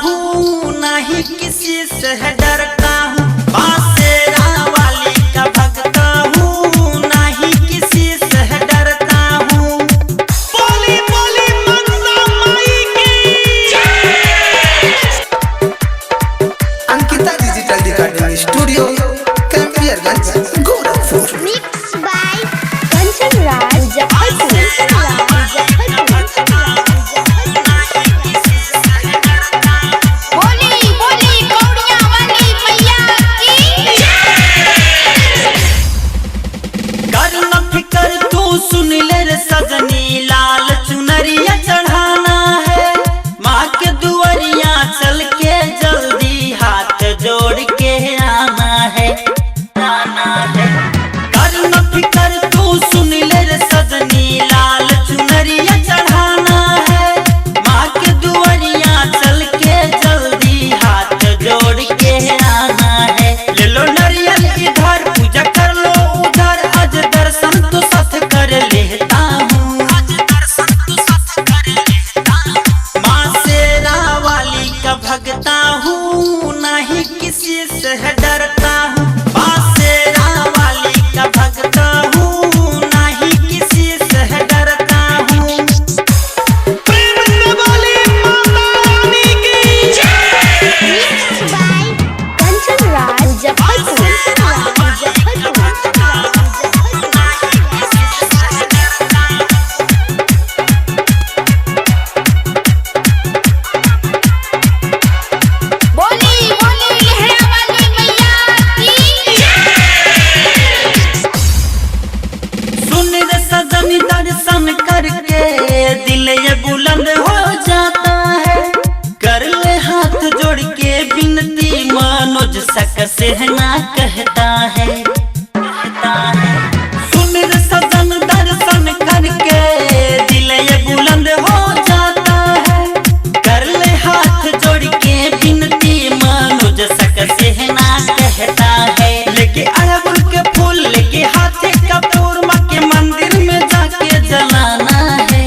हूँ, नहीं किसी से डरता हूँ। बासेरा वाली का भगता हूँ, नहीं किसी से डरता हूँ। बोली बोली मनसा माई की जय। Ankita digital recording studio, Campierganj, Gorakhpur. Mix by Kanchan Raj बोली बोली कौड़िया वाली मैया की कर न फिकर तू सुन ले रे सजनी, लाल चुनरिया चढ़ाना है। माँ के दुआरिया चल के जल्दी हाथ जोड़ के आना है, आना है। कर न फिकर तू सुन ले रे सजनी, लाल चुनरिया चढ़ाना है। माँ के दुआरिया चल के जल्दी हाथ जोड़ के आना है। ले लो नारियल इधर, पूजा कर लो उधर, आज दर्शन तो सत कर लेता हूँ, आज दर्शन तो सत कर लेता हूँ। माँ शेरा वाली का भगता हूँ, नहीं किसी से डरता हूँ। माँ शेरा वाली का भगता हूँ, नहीं किसी से डरता हूँ। प्रेम से बोली माता रानी की जय। मिक्स बाय कंचन राज बोली बोली लहरा वाली मैया की सुन रे सजनी, दर्शन करके दिल ये बुलंद हो जाता है। कर ले हाथ जोड़ के विनती, मनोज सक से ना कहता है, कहता है। सुन रे सजन, दर्शन करके दिल ये बुलंद हो जाता है। कर ले हाथ जोड़ के विनती, मनोज सक से ना कहता है। लेके अड़हुल के फूल, लेके हाथे कपूर, माँ के मंदिर में जाके जलाना है,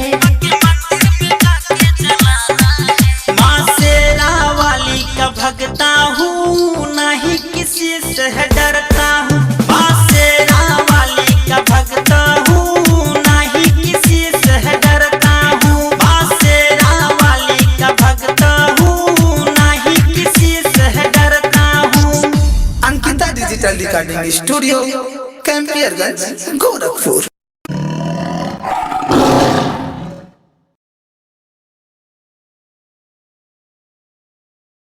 माँ शेरा वाली का भगता हूँ, नहीं किसी से डरता हूँ। माँ शेरा वाली का भगता हूँ, नहीं किसी से डरता हूँ। माँ शेरा वाली का भगता हूँ, नहीं किसी से डरता हूँ। Ankita digital recording studio, Campierganj, Gorakhpur.